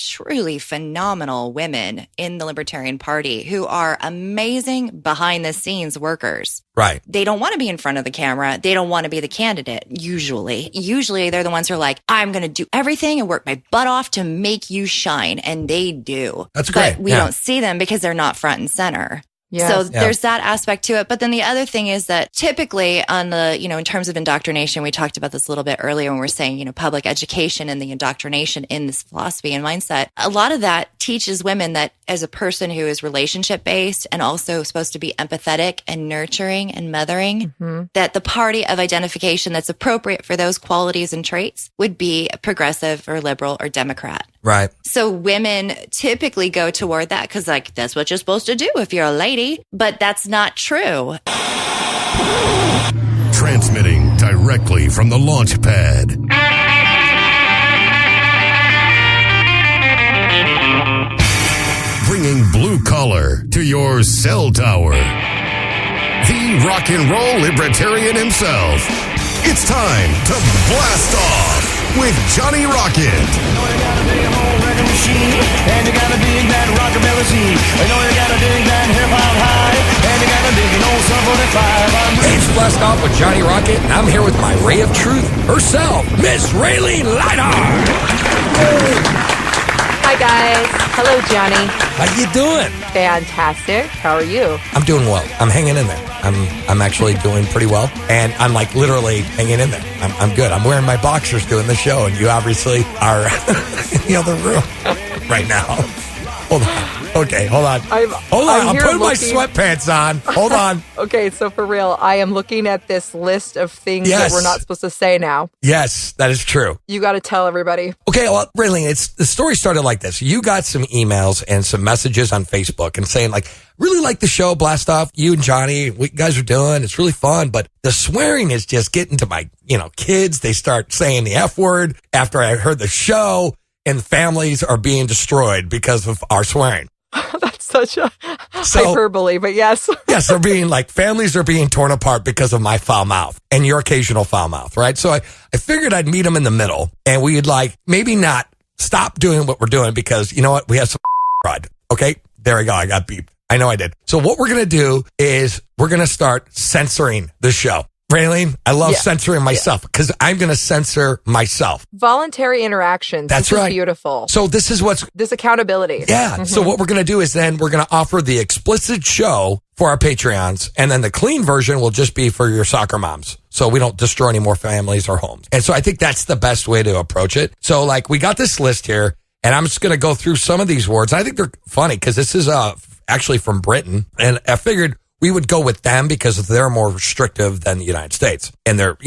truly phenomenal women in the Libertarian Party who are amazing behind the scenes workers. Right. They don't want to be in front of the camera. They don't want to be the candidate, usually. Usually, they're the ones who are like, I'm going to do everything and work my butt off to make you shine. And they do. That's great. But we don't see them because they're not front and center. Yes. So there's that aspect to it. But then the other thing is that typically on the, in terms of indoctrination, we talked about this a little bit earlier when we're saying, public education and the indoctrination in this philosophy and mindset. A lot of that teaches women that as a person who is relationship based and also supposed to be empathetic and nurturing and mothering, that the party of identification that's appropriate for those qualities and traits would be progressive or liberal or Democrat. Right. So women typically go toward that because, that's what you're supposed to do if you're a lady. But that's not true. Transmitting directly from the launch pad. Bringing blue collar to your cell tower. The rock and roll libertarian himself. It's time to blast off with Johnny Rocket. You know you got a big old record machine, and you got a big that rockabilly scene. You know you got a big that hip hop high, and you got a big old Sub 45. It's Blast Off with Johnny Rocket, and I'm here with my ray of truth herself, Miss Raylene Lightheart. Hi, guys. Hello, Johnny. How you doing? Fantastic. How are you? I'm doing well. I'm hanging in there. I'm actually doing pretty well, and I'm literally hanging in there. I'm good. I'm wearing my boxers doing the show, and you obviously are in the other room right now. Hold on. Okay, hold on. I'm putting my sweatpants on. Hold on. Okay, so for real, I am looking at this list of things that we're not supposed to say now. Yes, that is true. You got to tell everybody. Okay, well, Raylene, the story started like this. You got some emails and some messages on Facebook and saying really like the show, Blast Off. You and Johnny, what you guys are doing, it's really fun. But the swearing is just getting to my, kids. They start saying the F word after I heard the show, and families are being destroyed because of our swearing. That's such a hyperbole, but yes. Yes, they're being families are being torn apart because of my foul mouth and your occasional foul mouth, right? So I figured I'd meet them in the middle, and we'd maybe not stop doing what we're doing because, you know what? We have some crud. Okay, there we go. I got beeped. I know I did. So what we're going to do is we're going to start censoring the show. Raylene, I love censoring myself because I'm going to censor myself. Voluntary interactions. That's this right. Is beautiful. So this is this accountability. Yeah. Mm-hmm. So what we're going to do is then we're going to offer the explicit show for our Patreons, and then the clean version will just be for your soccer moms. So we don't destroy any more families or homes. And so I think that's the best way to approach it. So we got this list here, and I'm just going to go through some of these words. I think they're funny because this is actually from Britain, and I figured we would go with them because they're more restrictive than the United States, and they're,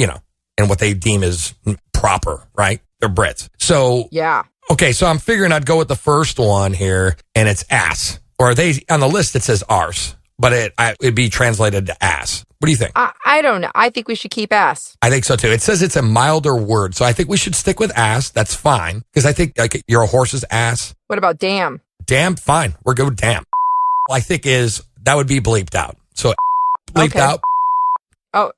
and what they deem is proper, right? They're Brits. So, yeah. Okay. So I'm figuring I'd go with the first one here, and it's ass, or on the list it says arse, but it'd be translated to ass. What do you think? I don't know. I think we should keep ass. I think so too. It says it's a milder word. So I think we should stick with ass. That's fine. Because I think you're a horse's ass. What about damn? Damn, fine. We're good with damn. I think that would be bleeped out. So bleeped out. Oh.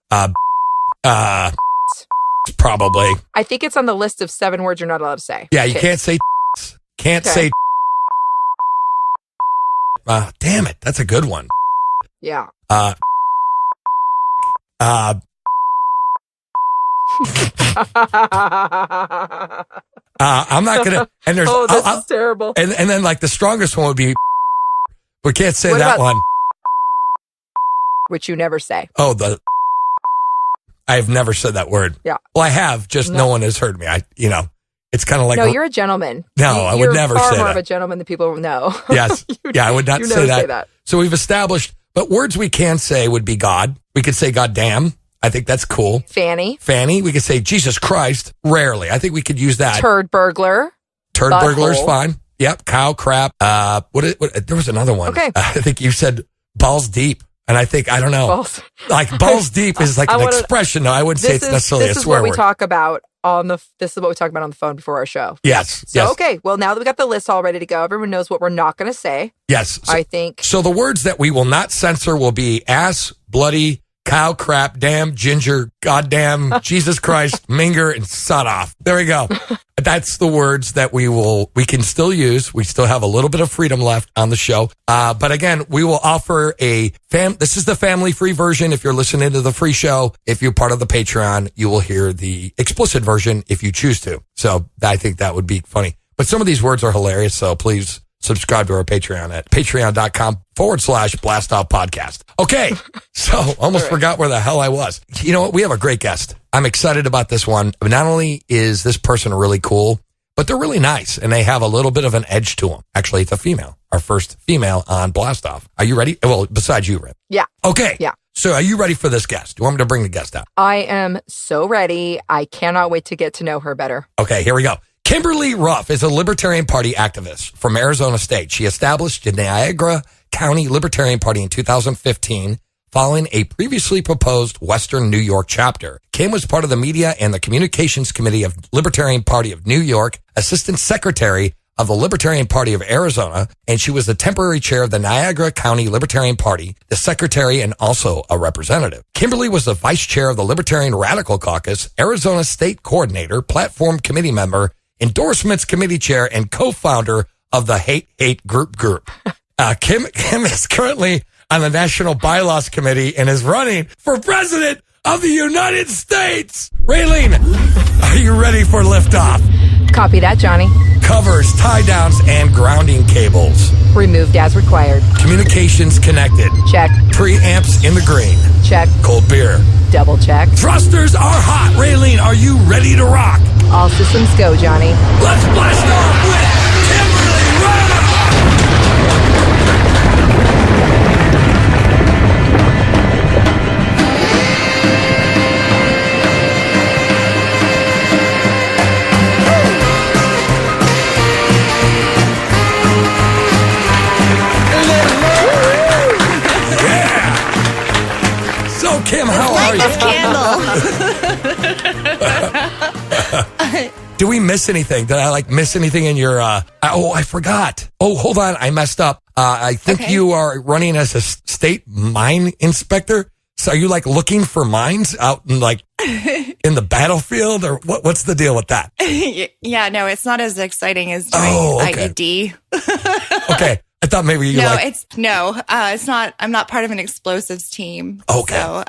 Probably. I think it's on the list of 7 words you're not allowed to say. Yeah, you can't say say. Damn it. That's a good one. Yeah. I'm not gonna. And there's that's terrible. And then the strongest one would be. We can't say what that one. Which you never say. Oh, I've never said that word. Yeah. Well, I have. Just no one has heard me. It's kind of like. No, you're a gentleman. No, I would never say that. You're far more of a gentleman than people know. Yes. Yeah, I would not say that. Say that. So we've established, but words we can say would be God. We could say goddamn. I think that's cool. Fanny. We could say Jesus Christ. Rarely. I think we could use that. Turd burglar. Turd burglar is fine. Yep. Cow crap. What there was another one. Okay. I think you said balls deep. And I think, I don't know. Balls deep is an expression. No, I wouldn't say it's necessarily a swear word. This is what we talk about on the phone before our show. Yes. So, okay. Well, now that we got the list all ready to go, everyone knows what we're not going to say. Yes. I think. So the words that we will not censor will be ass, bloody, cow, crap, damn, ginger, goddamn, Jesus Christ, minger, and sod off. There we go. That's the words that we can still use. We still have a little bit of freedom left on the show. But again, we will offer this is the family free version. If you're listening to the free show, if you're part of the Patreon, you will hear the explicit version if you choose to. So I think that would be funny. But some of these words are hilarious. So please subscribe to our Patreon at patreon.com/blastoff podcast. Okay. So almost forgot where the hell I was. You know what? We have a great guest. I'm excited about this one. Not only is this person really cool, but they're really nice and they have a little bit of an edge to them. Actually, it's a female, our first female on Blastoff. Are you ready? Well, besides you, Rip. Yeah. Okay. Yeah. So are you ready for this guest? Do you want me to bring the guest out? I am so ready. I cannot wait to get to know her better. Okay, here we go. Kimberly Ruff is a Libertarian Party activist from Arizona State. She established the Niagara County Libertarian Party in 2015 following a previously proposed Western New York chapter. Kim was part of the media and the Communications Committee of Libertarian Party of New York, Assistant Secretary of the Libertarian Party of Arizona, and she was the temporary chair of the Niagara County Libertarian Party, the secretary, and also a representative. Kimberly was the vice chair of the Libertarian Radical Caucus, Arizona State Coordinator, Platform Committee member, Endorsements Committee Chair, and co-founder of the Hate Group. Kim is currently on the National Bylaws Committee and is running for President of the United States. Raylene, are you ready for liftoff? Copy that, Johnny. Covers, tie-downs, and grounding cables. Removed as required. Communications connected. Check. Preamps in the green. Check. Cold beer. Double check. Thrusters are hot. Raylene, are you ready to rock? All systems go, Johnny. Let's blast off with Kimberly Ruff! Kim, how are you? This candle. Do we miss anything? Did I miss anything in your, I forgot. Oh, hold on. I messed up. I think you are running as a state mine inspector. So are you looking for mines out in in the battlefield or what's the deal with that? Yeah, no, it's not as exciting as doing IED. Okay. I thought maybe you it's not. I'm not part of an explosives team. Okay. So,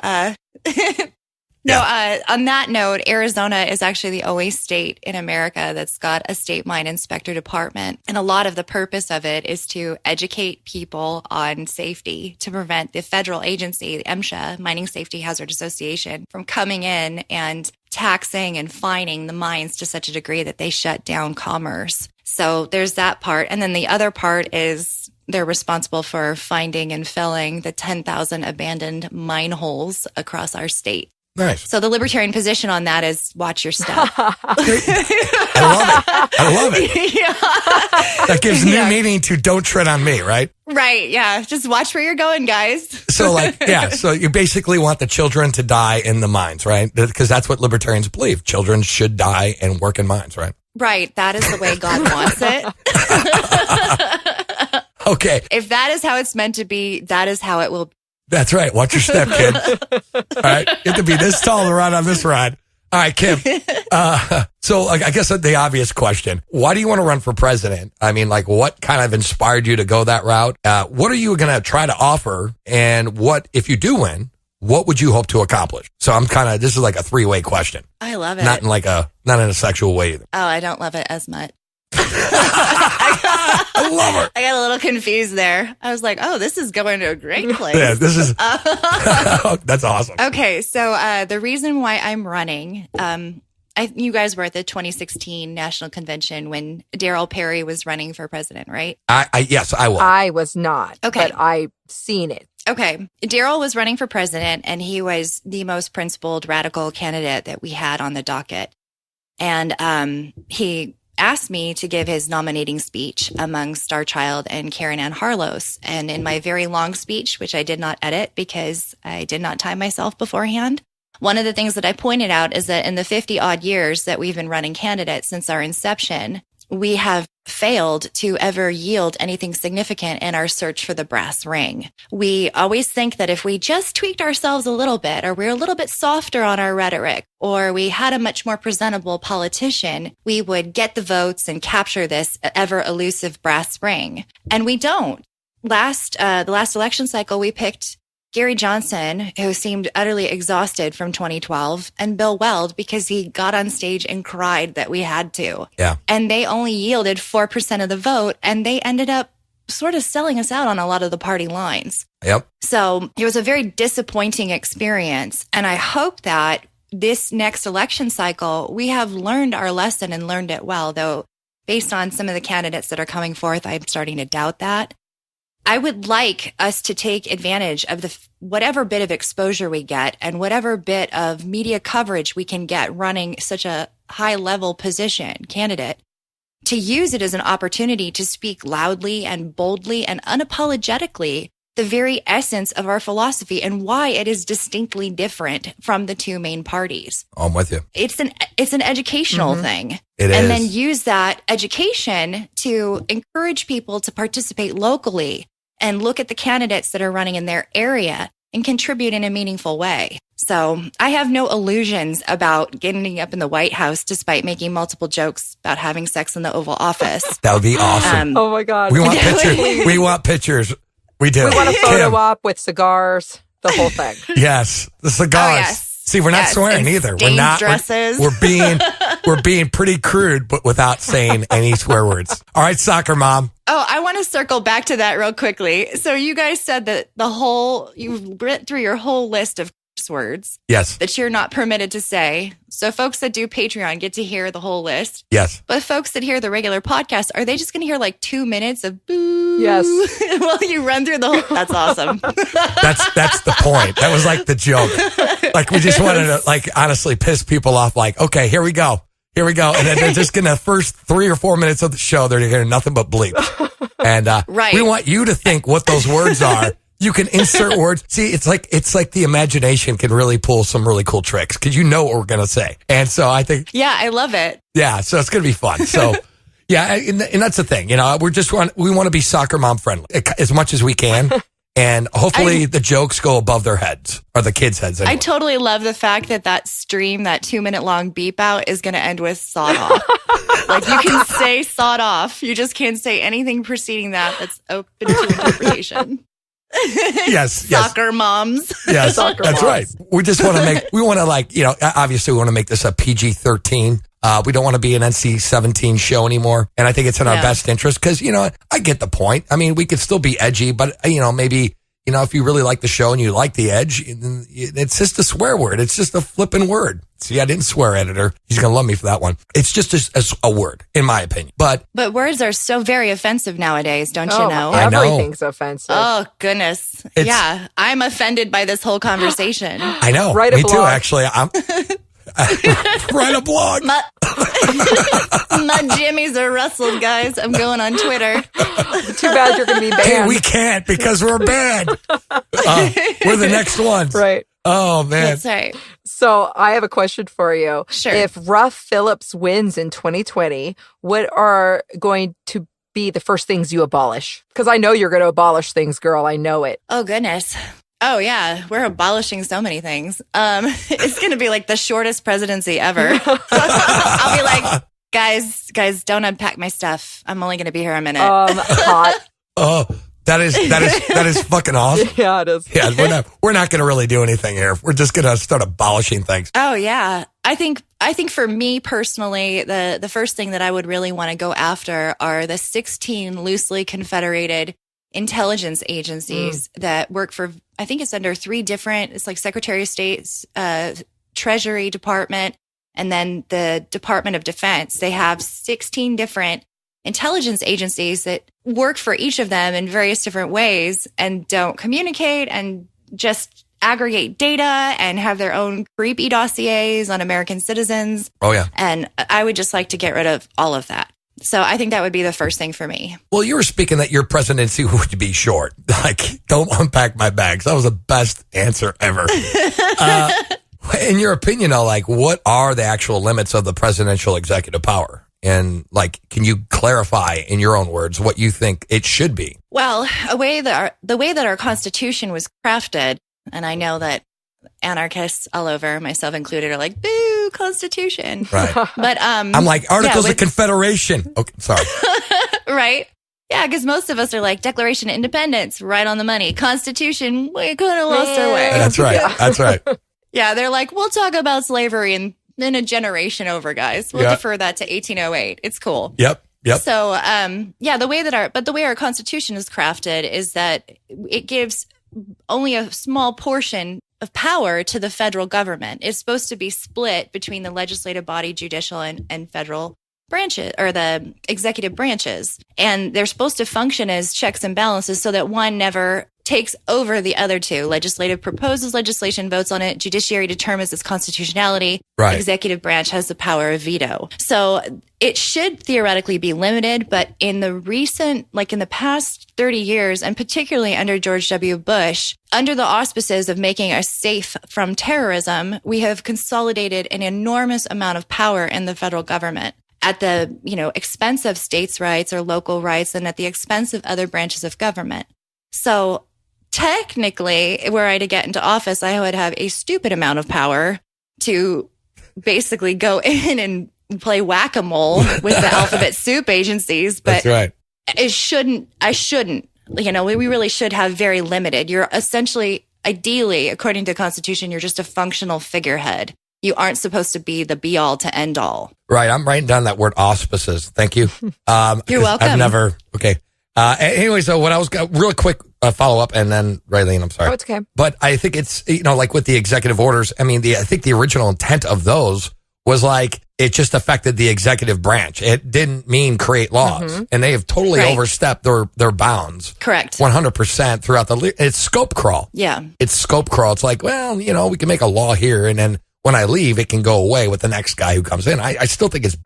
on that note, Arizona is actually the only state in America that's got a state mine inspector department. And a lot of the purpose of it is to educate people on safety to prevent the federal agency, the MSHA, Mining Safety Hazard Association, from coming in and taxing and fining the mines to such a degree that they shut down commerce. So there's that part. And then the other part is they're responsible for finding and filling the 10,000 abandoned mine holes across our state. Nice. So the libertarian position on that is watch your step. I love it. Yeah. That gives new meaning to don't tread on me, right? Right. Yeah. Just watch where you're going, guys. So so you basically want the children to die in the mines, right? Because that's what libertarians believe. Children should die and work in mines, right? Right. That is the way God wants it. Okay. If that is how it's meant to be, that is how it will be. That's right. Watch your step, kid. All right. You have to be this tall to ride on this ride. All right, Kim. So I guess the obvious question, why do you want to run for president? I mean, what kind of inspired you to go that route? What are you going to try to offer? And what, if you do win, what would you hope to accomplish? So this is like a three-way question. I love it. Not in a sexual way either. Oh, I don't love it as much. I love her. I got a little confused there. I was like, oh, this is going to a great place. Yeah, this is, that's awesome. Okay. So, the reason why I'm running, you guys were at the 2016 National Convention when Darryl Perry was running for president, right? Yes, I was. I was not. Okay. But I've seen it. Okay. Darryl was running for president and he was the most principled radical candidate that we had on the docket. And, he asked me to give his nominating speech among Star Child and Karen Ann Harlos. And in my very long speech, which I did not edit because I did not time myself beforehand, one of the things that I pointed out is that in the 50 odd years that we've been running candidates since our inception, we have failed to ever yield anything significant in our search for the brass ring. We always think that if we just tweaked ourselves a little bit, or we're a little bit softer on our rhetoric, or we had a much more presentable politician, we would get the votes and capture this ever elusive brass ring. And we don't. The last election cycle, we picked Gary Johnson, who seemed utterly exhausted from 2012, and Bill Weld, because he got on stage and cried that we had to. Yeah. And they only yielded 4% of the vote, and they ended up sort of selling us out on a lot of the party lines. Yep. So it was a very disappointing experience. And I hope that this next election cycle, we have learned our lesson and learned it well, though based on some of the candidates that are coming forth, I'm starting to doubt that. I would like us to take advantage of whatever bit of exposure we get and whatever bit of media coverage we can get running such a high-level candidate, to use it as an opportunity to speak loudly and boldly and unapologetically the very essence of our philosophy and why it is distinctly different from the two main parties. I'm with you. It's an educational thing. It and is. then use that education to encourage people to participate locally and look at the candidates that are running in their area and contribute in a meaningful way. So I have no illusions about getting up in the White House despite making multiple jokes about having sex in the Oval Office. That would be awesome. Oh my God. We want pictures. We want pictures. We do. We want a photo Kim. op with cigars, the whole thing. Yes, the cigars. Oh, yes. See, we're not swearing and either. We're stained not. dresses. We're being pretty crude, but without saying any swear words. All right, soccer mom. Oh, I want to circle back to that real quickly. So you guys said that you went through your whole list of curse words Yes. that you're not permitted to say. So folks that do Patreon get to hear the whole list. Yes. But folks that hear the regular podcast, are they just going to hear like 2 minutes of boo? Yes. While you run through the whole, that's awesome. That's the point. That was like the joke. Like we just wanted to like honestly piss people off. Like, okay, here we go. And then they're just going to first 3 or 4 minutes of the show, they're hearing nothing but bleeps. And right. We want you to think what those words are. You can insert words. See, it's like the imagination can really pull some really cool tricks because you know what we're going to say. And so I think. Yeah, I love it. Yeah, so it's going to be fun. So yeah, and that's the thing. You know, we want to be soccer mom friendly as much as we can. And hopefully the jokes go above their heads, or the kids' heads. Anyway. I totally love the fact that stream, that 2-minute long beep out, is going to end with sawed off. Like you can say sawed off. You just can't say anything preceding that's open to interpretation. Yes. Soccer moms. Yes, Soccer that's moms. right. We just want to obviously we want to make this a PG-13. We don't want to be an NC-17 show anymore. And I think it's in our best interest because, I get the point. I mean, we could still be edgy, but, maybe, if you really like the show and you like the edge, it's just a swear word. It's just a flipping word. See, I didn't swear, editor. He's going to love me for that one. It's just a word, in my opinion. But words are so very offensive nowadays, don't you know? I know. Everything's offensive. Oh, goodness. Yeah, I'm offended by this whole conversation. I know. Write a me too, blog. actually. Write a blog. My jimmies are rustled, guys. I'm going on Twitter. Too bad you're going to be banned. Hey, we can't because we're bad. We're the next ones. Right. Oh, man. That's right. So I have a question for you. Sure. If Ruff Phillips wins in 2020, what are going to be the first things you abolish? Because I know you're going to abolish things, girl. I know it. Oh, goodness. Oh, yeah. We're abolishing so many things. It's going to be like the shortest presidency ever. I'll be like, guys, don't unpack my stuff. I'm only going to be here a minute. Hot. Oh, that is fucking awesome. Yeah, it is. Yeah, we're not going to really do anything here. We're just going to start abolishing things. Oh, yeah. I think for me personally, the first thing that I would really want to go after are the 16 loosely confederated intelligence agencies that work for, I think it's under 3 different, it's like Secretary of State's Treasury Department, and then the Department of Defense. They have 16 different intelligence agencies that work for each of them in various different ways and don't communicate and just aggregate data and have their own creepy dossiers on American citizens. Oh, yeah. And I would just like to get rid of all of that. So I think that would be the first thing for me. Well, you were speaking that your presidency would be short. Like, don't unpack my bags. That was the best answer ever. In your opinion, though, like, what are the actual limits of the presidential executive power? And like, can you clarify in your own words what you think it should be? Well, the way that our Constitution was crafted, and I know that anarchists all over, myself included, are like, boo, Constitution. Right. But I'm like, Articles of Confederation. Okay, sorry. Right. Yeah, because most of us are like, Declaration of Independence, right on the money. Constitution, we could have lost our way. That's right. That's right. Yeah, they're like, we'll talk about slavery in a generation over, guys. We'll defer that to 1808. It's cool. Yep. So, the way our Constitution is crafted is that it gives only a small portion of power to the federal government. It's supposed to be split between the legislative body, judicial, and federal branches, or the executive branches. And they're supposed to function as checks and balances so that one never takes over the other two. Legislative proposes legislation, votes on it. Judiciary determines its constitutionality. Right. Executive branch has the power of veto. So it should theoretically be limited, but in the past 30 years, and particularly under George W. Bush, under the auspices of making us safe from terrorism, we have consolidated an enormous amount of power in the federal government at the, expense of states' rights or local rights, and at the expense of other branches of government. So technically, were I to get into office, I would have a stupid amount of power to basically go in and play whack-a-mole with the alphabet soup agencies. But that's right. I shouldn't. We really should have very limited. You're essentially, ideally, according to the Constitution, you're just a functional figurehead. You aren't supposed to be the be-all to end-all. Right. I'm writing down that word auspices. Thank you. You're welcome. I've never. Okay. Anyway, so what I was real quick follow-up, and then Raylene, I'm sorry. Oh, it's okay. But I think it's, like with the executive orders, I think the original intent of those was like, it just affected the executive branch. It didn't mean create laws. Mm-hmm. And they have totally overstepped their bounds. Correct. 100% throughout it's scope crawl. Yeah. It's scope crawl. It's like, well, we can make a law here, and then when I leave, it can go away with the next guy who comes in. I still think it's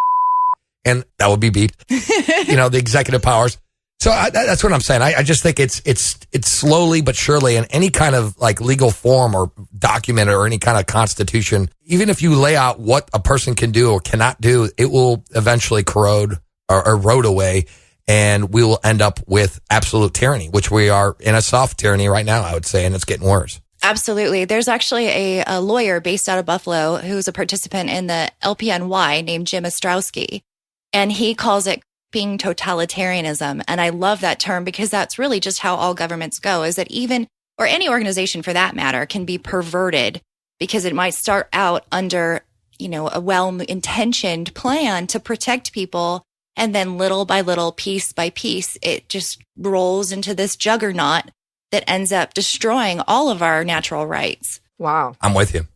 and that would be beeped. The executive powers. So that's what I'm saying. I just think it's slowly but surely, in any kind of like legal form or document or any kind of constitution, even if you lay out what a person can do or cannot do, it will eventually corrode or erode away, and we will end up with absolute tyranny, which we are in a soft tyranny right now, I would say, and it's getting worse. Absolutely. There's actually a lawyer based out of Buffalo who's a participant in the LPNY named Jim Ostrowski, and he calls it being totalitarianism. And I love that term because that's really just how all governments go, is that or any organization for that matter, can be perverted because it might start out under, a well-intentioned plan to protect people. And then little by little, piece by piece, it just rolls into this juggernaut that ends up destroying all of our natural rights. Wow. I'm with you.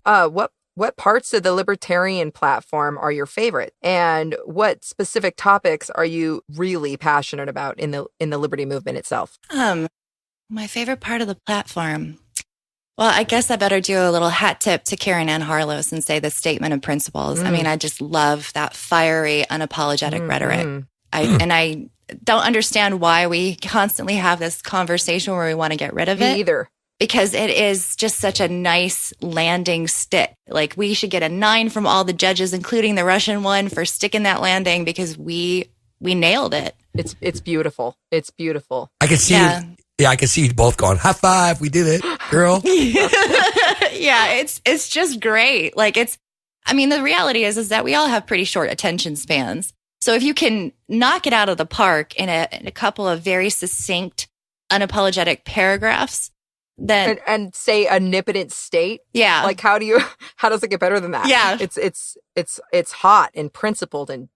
What parts of the Libertarian platform are your favorite? And what specific topics are you really passionate about in the liberty movement itself? My favorite part of the platform. Well, I guess I better do a little hat tip to Karen Ann Harlos and say the statement of principles. I mean, I just love that fiery, unapologetic rhetoric. I don't understand why we constantly have this conversation where we want to get rid of it. Me either. Because it is just such a nice landing stick. Like, we should get a 9 from all the judges, including the Russian one, for sticking that landing, because we nailed it. It's beautiful. It's beautiful. I can see I can see you both going, high five, we did it, girl. Yeah, it's just great. Like, the reality is that we all have pretty short attention spans. So if you can knock it out of the park in a couple of very succinct, unapologetic paragraphs, then and say a omnipotent state. Yeah. Like, how does it get better than that? Yeah. It's hot and principled and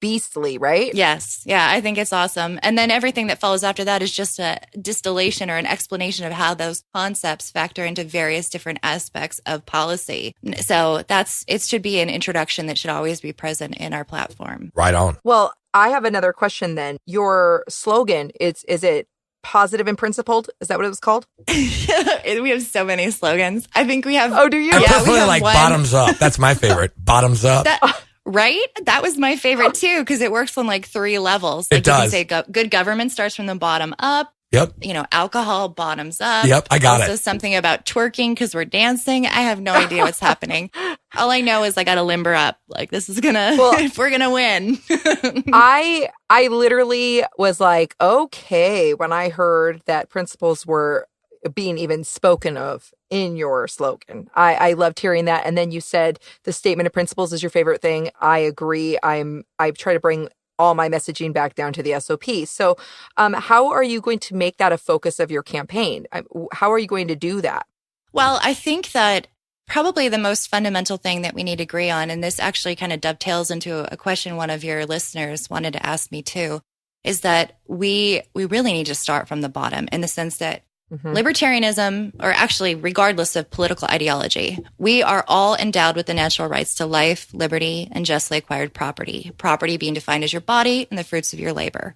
beastly, right? Yes. Yeah, I think it's awesome. And then everything that follows after that is just a distillation or an explanation of how those concepts factor into various different aspects of policy. So it should be an introduction that should always be present in our platform. Right on. Well, I have another question then. Your slogan, is it positive and principled? Is that what it was called? We have so many slogans. I think we have. Oh, do you? I Yeah, prefer we have one. bottoms up. That's my favorite. Bottoms up. Right? That was my favorite too, because it works on like 3 levels. Like, It does. You can say good government starts from the bottom up. Yep. Alcohol bottoms up. Yep, I got also it. something about twerking because we're dancing. I have no idea what's happening. All I know is I got to limber up. Like, this is if we're going to win. I literally was like, okay, when I heard that principles were being even spoken of in your slogan. I loved hearing that. And then you said the statement of principles is your favorite thing. I agree. I try to bring all my messaging back down to the SOP. So how are you going to make that a focus of your campaign? How are you going to do that? Well, I think that probably the most fundamental thing that we need to agree on, and this actually kind of dovetails into a question one of your listeners wanted to ask me too, is that we really need to start from the bottom in the sense that libertarianism, or actually regardless of political ideology, we are all endowed with the natural rights to life, liberty, and justly acquired property. Property being defined as your body and the fruits of your labor,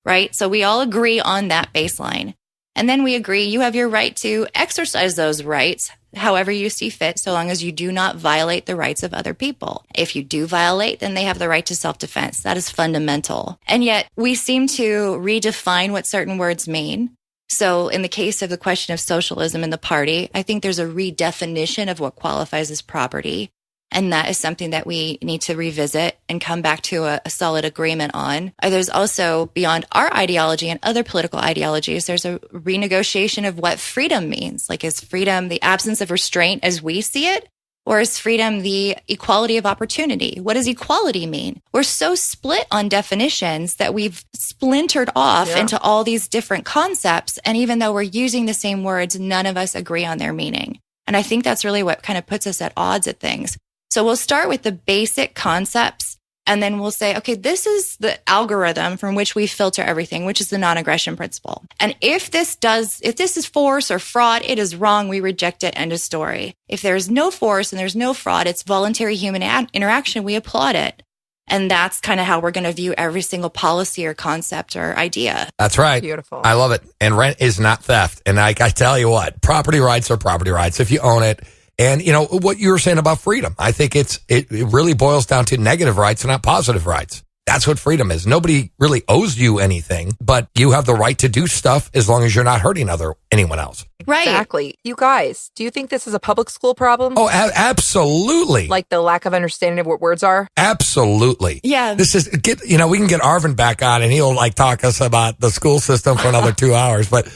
right? So we all agree on that baseline. And then we agree you have your right to exercise those rights however you see fit, so long as you do not violate the rights of other people. If you do violate, then they have the right to self-defense. That is fundamental. And yet we seem to redefine what certain words mean. So in the case of the question of socialism in the party, I think there's a redefinition of what qualifies as property. And that is something that we need to revisit and come back to a solid agreement on. There's also, beyond our ideology and other political ideologies, there's a renegotiation of what freedom means. Like, is freedom the absence of restraint as we see it? Or is freedom the equality of opportunity? What does equality mean? We're so split on definitions that we've splintered off into all these different concepts. And even though we're using the same words, none of us agree on their meaning. And I think that's really what kind of puts us at odds at things. So we'll start with the basic concepts, and then we'll say, okay, this is the algorithm from which we filter everything, which is the non-aggression principle. And if this is force or fraud, it is wrong. We reject it. End of story. If there's no force and there's no fraud, it's voluntary human interaction. We applaud it. And that's kind of how we're going to view every single policy or concept or idea. That's right. Beautiful. I love it. And rent is not theft. And I tell you what, property rights are property rights if you own it. And, what you were saying about freedom, I think it really boils down to negative rights and not positive rights. That's what freedom is. Nobody really owes you anything, but you have the right to do stuff as long as you're not hurting anyone else. Right. Exactly. You guys, do you think this is a public school problem? Oh, absolutely. Like the lack of understanding of what words are? Absolutely. Yeah. This is, we can get Arvin back on and he'll talk us about the school system for another 2 hours. But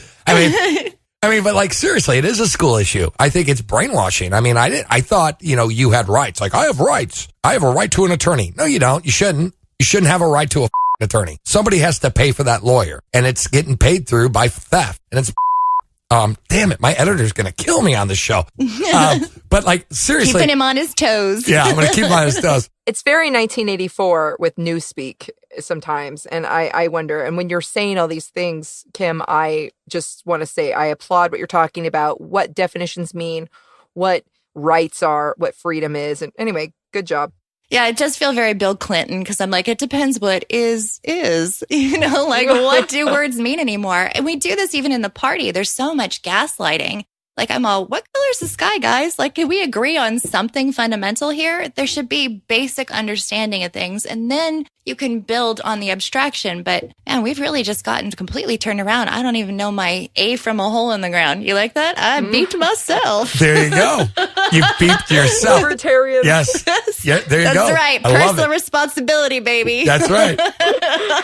but seriously, it is a school issue. I think it's brainwashing. I thought, you had rights. Like, I have rights. I have a right to an attorney. No, you don't. You shouldn't. You shouldn't have a right to a attorney. Somebody has to pay for that lawyer, and it's getting paid through by theft. And it's, damn it, my editor's going to kill me on this show. But seriously. Keeping him on his toes. Yeah, I'm going to keep him on his toes. It's very 1984 with newspeak sometimes. And I wonder, and when you're saying all these things, Kim, I just want to say I applaud what you're talking about, what definitions mean, what rights are, what freedom is. And anyway, good job. Yeah, it does feel very Bill Clinton because I'm like, it depends what is, what do words mean anymore? And we do this even in the party. There's so much gaslighting. Like, I'm all, what color is the sky, guys? Like, can we agree on something fundamental here? There should be basic understanding of things, and then you can build on the abstraction. But, man, we've really just gotten completely turned around. I don't even know my A from a hole in the ground. You like that? I beeped myself. There you go. You beeped yourself. Libertarian. Yes. Yeah, there you go. That's right. Personal responsibility, baby. That's right.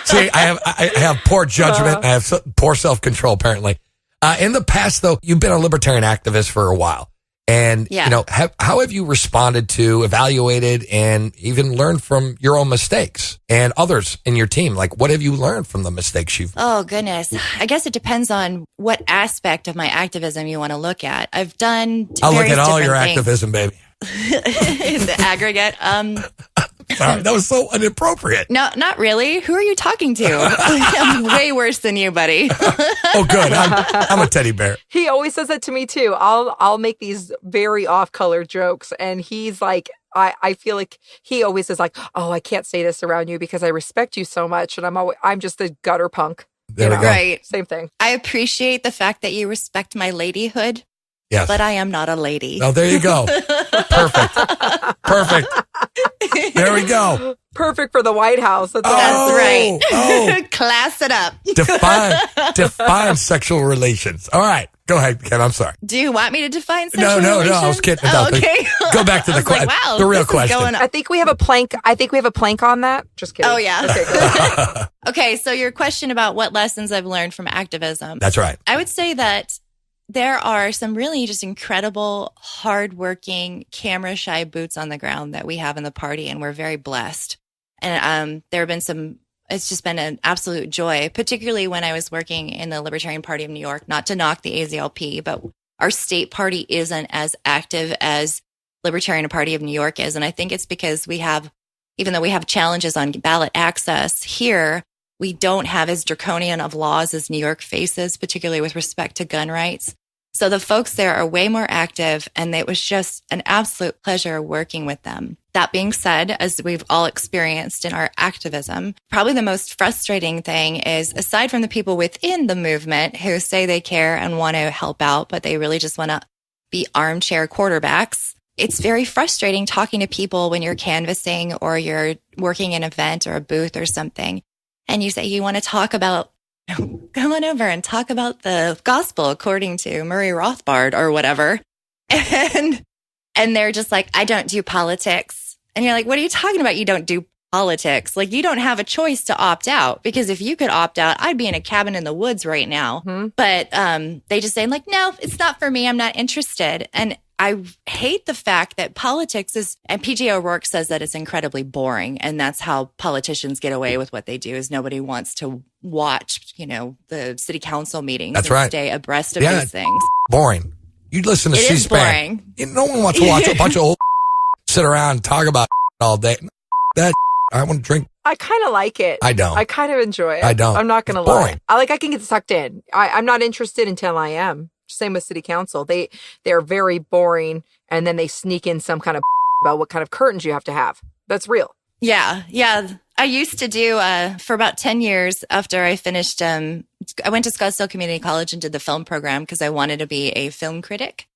See, I have poor judgment. I have poor self-control, apparently. In the past, though, you've been a libertarian activist for a while. And, how have you responded to, evaluated, and even learned from your own mistakes and others in your team? Like, what have you learned from the mistakes you've... Oh, goodness. I guess it depends on what aspect of my activism you want to look at. I've done I'll look at all your things. activism, baby. In the aggregate. Sorry, that was so inappropriate. No, not really. Who are you talking to? I'm way worse than you, buddy. Oh, good. I'm a teddy bear. He always says that to me too. I'll make these very off-color jokes, and he's like, I feel like he always is like, oh, I can't say this around you because I respect you so much, and I'm just a gutter punk. There we go. Right. Same thing. I appreciate the fact that you respect my ladyhood. Yes. But I am not a lady. Oh, there you go. Perfect. There we go. perfect for the White House. That's right. Oh. Class it up. Define sexual relations. All right. Go ahead, Ken. I'm sorry. Do you want me to define sexual No. relations? I was kidding. Oh, okay. Go back to the question. Like, wow, the real this is question. going on. I think we have a plank. On that. Just kidding. Oh, yeah. Okay, go ahead. Okay, so your question about what lessons I've learned from activism. That's right. I would say that there are some really just incredible, hardworking, camera-shy boots on the ground that we have in the party, and we're very blessed. And there have been it's just been an absolute joy, particularly when I was working in the Libertarian Party of New York, not to knock the AZLP, but our state party isn't as active as Libertarian Party of New York is. And I think it's because even though we have challenges on ballot access here, we don't have as draconian of laws as New York faces, particularly with respect to gun rights. So the folks there are way more active, and it was just an absolute pleasure working with them. That being said, as we've all experienced in our activism, probably the most frustrating thing is, aside from the people within the movement who say they care and want to help out, but they really just want to be armchair quarterbacks, it's very frustrating talking to people when you're canvassing or you're working an event or a booth or something, and you say you want to talk about, come on over and talk about the gospel according to Murray Rothbard or whatever. And they're just like, I don't do politics. And you're like, what are you talking about? You don't do politics. Like, you don't have a choice to opt out, because if you could opt out, I'd be in a cabin in the woods right now. Mm-hmm. But they just say, like, no, it's not for me. I'm not interested. And I hate the fact that politics is, and PJ O'Rourke says that it's incredibly boring. And that's how politicians get away with what they do, is nobody wants to watch, the city council meetings. That's and right. Stay abreast of these things. Boring. You listen to C-SPAN. No one wants to watch a bunch of old sit around and talk about all day. I want to drink. I kind of like it. I don't. I kind of enjoy it. I don't. I'm not going to lie. I can get sucked in. I'm not interested until I am. Same with city council. They're very boring, and then they sneak in some kind of about what kind of curtains you have to have. That's real. Yeah. I used to do, for about 10 years after I finished, I went to Scottsdale Community College and did the film program because I wanted to be a film critic.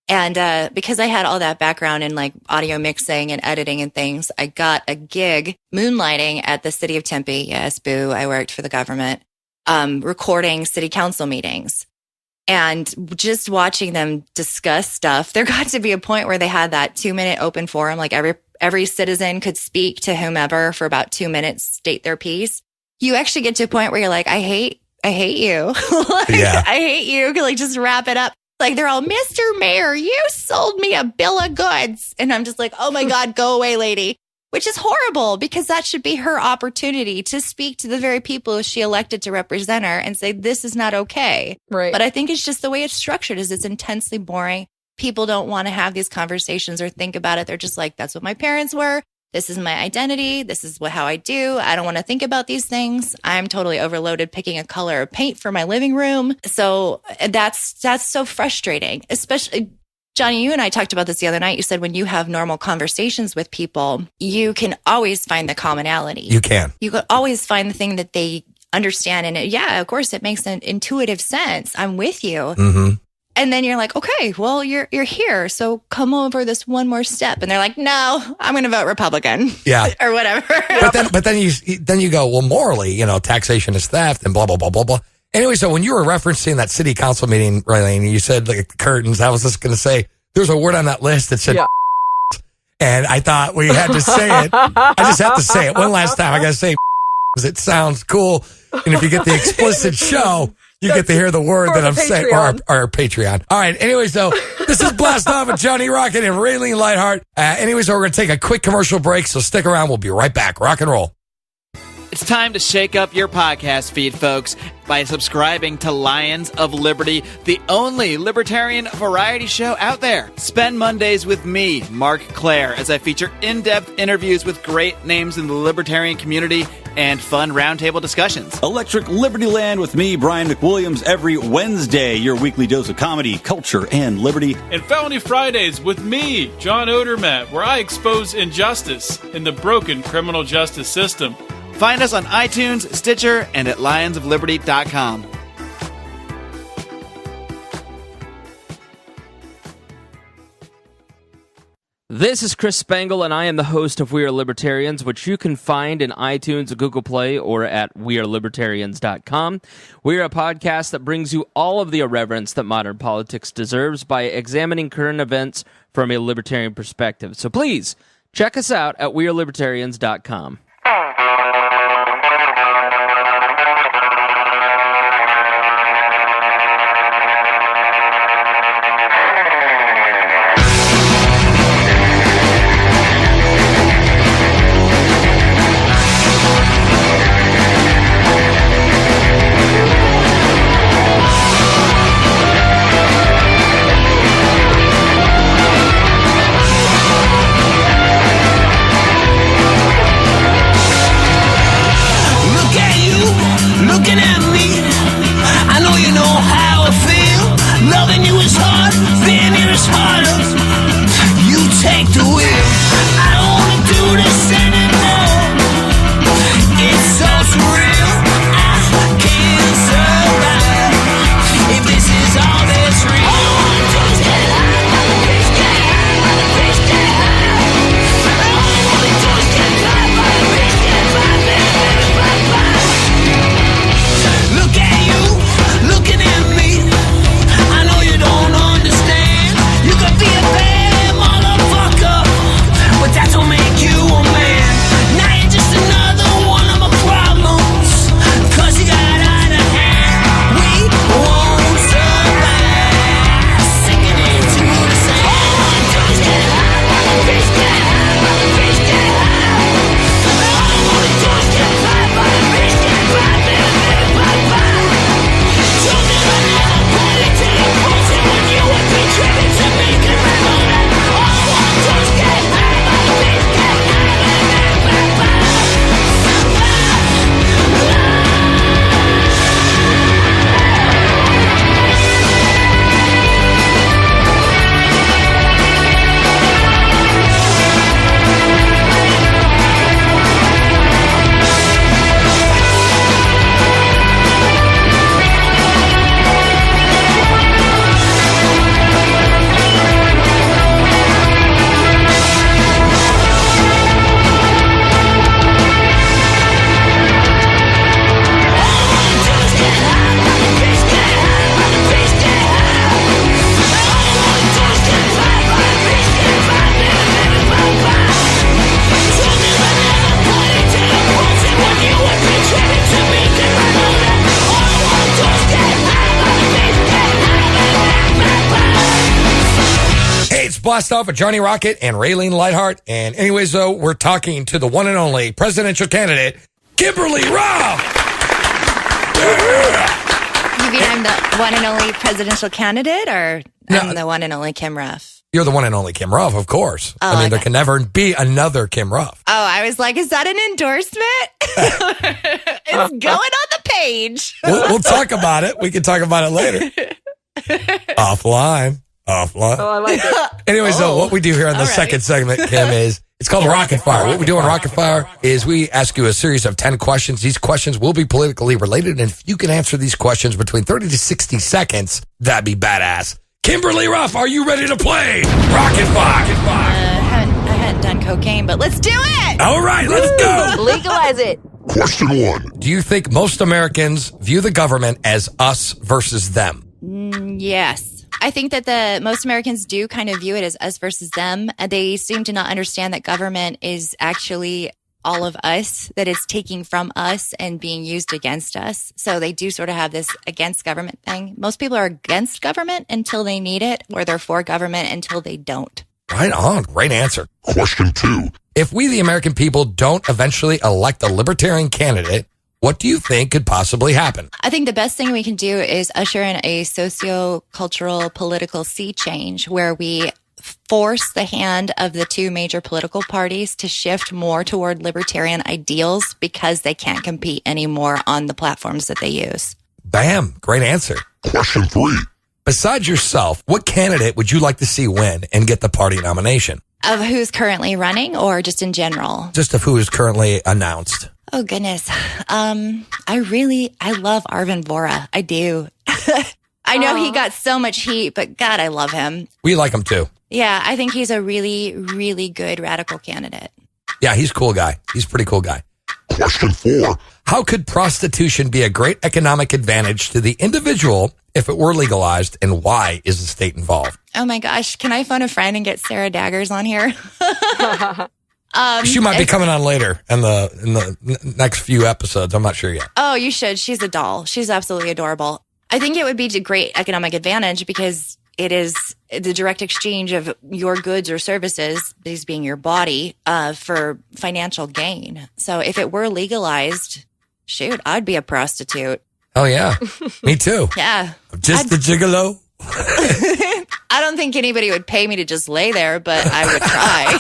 And because I had all that background in like audio mixing and editing and things, I got a gig moonlighting at the city of Tempe. Yes, boo, I worked for the government, recording city council meetings. And just watching them discuss stuff, there got to be a point where they had that 2-minute open forum, like every citizen could speak to whomever for about 2 minutes, state their piece. You actually get to a point where you're like, I hate you. I hate you. Like, just wrap it up. Like, they're all, Mr. Mayor, you sold me a bill of goods. And I'm just like, oh my God, go away, lady. Which is horrible, because that should be her opportunity to speak to the very people she elected to represent her and say, this is not okay. Right. But I think it's just the way it's structured is it's intensely boring. People don't want to have these conversations or think about it. They're just like, that's what my parents were. This is my identity. This is how I do. I don't want to think about these things. I'm totally overloaded picking a color of paint for my living room. So that's so frustrating, especially, Johnny, you and I talked about this the other night. You said when you have normal conversations with people, you can always find the commonality. You can always find the thing that they understand. And of course, it makes an intuitive sense. I'm with you. Mm-hmm. And then you're like, okay, well, you're here. So come over this one more step. And they're like, no, I'm going to vote Republican. Yeah. Or whatever. But then you go, well, morally, taxation is theft and blah, blah, blah, blah, blah. Anyway, so when you were referencing that city council meeting, Raylene, you said like curtains. I was just going to say, there's a word on that list that said, and I thought we had to say it. I just have to say it one last time. I got to say, because it sounds cool. And if you get the explicit show, you get to hear the word that I'm saying, or our Patreon. All right. Anyways, though, this is Blast Off with Johnny Rocket and Raylene Lightheart. Anyways, we're going to take a quick commercial break, so stick around. We'll be right back. Rock and roll. It's time to shake up your podcast feed, folks, by subscribing to Lions of Liberty, the only libertarian variety show out there. Spend Mondays with me, Mark Claire, as I feature in-depth interviews with great names in the libertarian community and fun roundtable discussions. Electric Liberty Land with me, Brian McWilliams, every Wednesday, your weekly dose of comedy, culture, and liberty. And Felony Fridays with me, John Odermatt, where I expose injustice in the broken criminal justice system. Find us on iTunes, Stitcher, and at lionsofliberty.com. This is Chris Spangle, and I am the host of We Are Libertarians, which you can find in iTunes, Google Play, or at wearelibertarians.com. We are a podcast that brings you all of the irreverence that modern politics deserves by examining current events from a libertarian perspective. So please, check us out at wearelibertarians.com. Blast off with Johnny Rocket and Raylene Lightheart. And anyways, though, we're talking to the one and only presidential candidate, Kimberly Ruff. You mean I'm the one and only presidential candidate, or I'm the one and only Kim Ruff? You're the one and only Kim Ruff, of course. Oh, I mean, there can never be another Kim Ruff. Oh, I was like, is that an endorsement? It's going on the page. We'll talk about it. We can talk about it later. Offline. Oh, I like it. Anyways, so what we do here on the second segment, Kim, is it's called Rocket Fire. What we do on Rocket Fire is we ask you a series of 10 questions. These questions will be politically related, and if you can answer these questions between 30 to 60 seconds, that'd be badass. Kimberly Ruff, are you ready to play Rocket Fire? I hadn't done cocaine, but let's do it. All right, let's go. Legalize it. Question 1. Do you think most Americans view the government as us versus them? Yes. I think that most Americans do kind of view it as us versus them. They seem to not understand that government is actually all of us, that it's taking from us and being used against us. So they do sort of have this against government thing. Most people are against government until they need it, or they're for government until they don't. Right on. Great answer. Question 2. If we, the American people, don't eventually elect a libertarian candidate, what do you think could possibly happen? I think the best thing we can do is usher in a socio-cultural political sea change where we force the hand of the two major political parties to shift more toward libertarian ideals because they can't compete anymore on the platforms that they use. Bam. Great answer. Question 3. Besides yourself, what candidate would you like to see win and get the party nomination? Of who's currently running or just in general? Just of who is currently announced. Oh, goodness. I love Arvin Vohra. I do. I know he got so much heat, but God, I love him. We like him too. Yeah, I think he's a really, really good radical candidate. Yeah, he's a cool guy. He's a pretty cool guy. Question 4. How could prostitution be a great economic advantage to the individual if it were legalized, and why is the state involved? Oh my gosh, can I phone a friend and get Sarah Daggers on here? She might be coming on later in the next few episodes. I'm not sure yet. Oh, you should. She's a doll. She's absolutely adorable. I think it would be a great economic advantage because it is the direct exchange of your goods or services, these being your body, for financial gain. So if it were legalized, shoot, I'd be a prostitute. Oh, yeah. Me too. Yeah. Just the gigolo. I don't think anybody would pay me to just lay there, but I would try.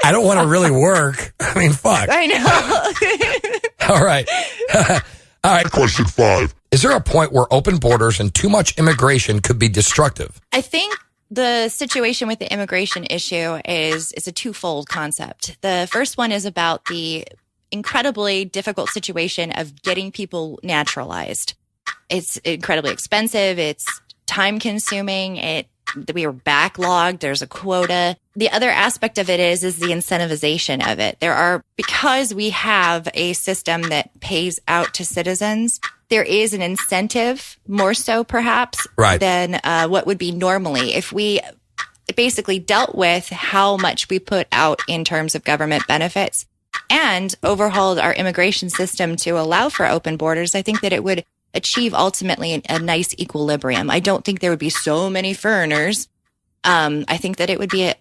I don't want to really work. I mean, fuck. I know. All right. All right. Question 5. Is there a point where open borders and too much immigration could be destructive? I think the situation with the immigration issue is a twofold concept. The first one is about the incredibly difficult situation of getting people naturalized. It's incredibly expensive. It's time consuming. We are backlogged. There's a quota. The other aspect of it is the incentivization of it. Because we have a system that pays out to citizens, there is an incentive, more so perhaps, than what would be normally if we basically dealt with how much we put out in terms of government benefits and overhauled our immigration system to allow for open borders. I think that it would achieve ultimately a nice equilibrium. I don't think there would be so many foreigners. I think that it would be,